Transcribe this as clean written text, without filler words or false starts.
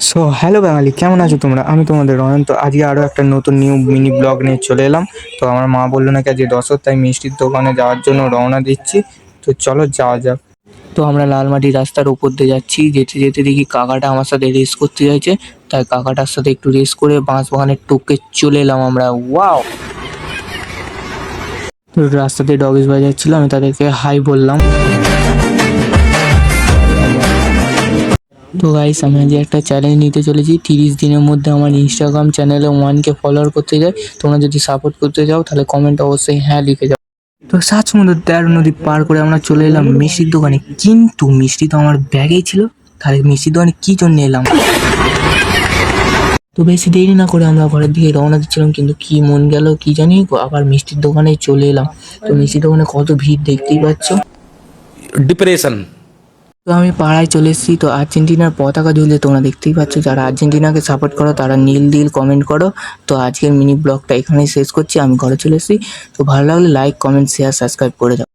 So hello বাঙালি, কেমন আছো তোমরা? আমি তোমাদের রয়ন। তো আজকে আরও একটা নতুন মিনি ব্লগ নিয়ে চলে এলাম। তো আমার মা বললো নাকি আজকে দশর, তাই মিষ্টির দোকানে যাওয়ার জন্য রওনা দিচ্ছি। তো চলো যাওয়া যাক। তো আমরা লালমাটি রাস্তার উপর দিয়ে যাচ্ছি, যেতে যেতে দেখি কাকাটা আমার সাথে রেস করতে চাইছে। তাই কাকাটার সাথে একটু রেস করে বাঁশবাগানের টপকে চলে এলাম আমরা। ওয়াও! তো রাস্তাতে ডগিস বাজাচ্ছিল, আমি তাদেরকে হাই বললাম। তো গাইস, আমি আজকে একটা চ্যালেঞ্জ নিতে চলেছি। 30 দিনের মধ্যে আমার ইনস্টাগ্রাম চ্যানেলে 1K ফলোয়ার করতে যাই। তোমরা যদি সাপোর্ট করতে চাও তাহলে কমেন্ট অবশ্যই হ্যাঁ লিখে যাও। তো 7 সমুদ্র 13 নদী পার করে আমরা চলে এলাম মিষ্টির দোকানে, কিন্তু মিষ্টি তো আমার ব্যাগেই ছিল। তাহলে মিষ্টির দোকানে কি জন্য এলাম? তো বেশি দেরি না করে আমরা ঘরের দিকে রওনা দিচ্ছিলাম, কিন্তু কি মন গেল কি জানি, আবার মিষ্টির দোকানে চলে এলাম। তো মিষ্টির দোকানে কত ভিড় দেখতেই পাচ্ছ। ডিপ্রেশন। তো আমি পাড়ায় চলে এসেছি। তো আর্জেন্টিনার পতাকা ঝুলছে, তোমরা দেখতেই পাচ্ছ। যারা আর্জেন্টিনাকে সাপোর্ট করো তারা নীল দিল কমেন্ট করো। তো আজকের মিনি ব্লগটা এখানেই শেষ করছি, আমি ঘরে চলে এসেছি। তো ভালো লাগলে লাইক, কমেন্ট, শেয়ার, সাবস্ক্রাইব করে দাও।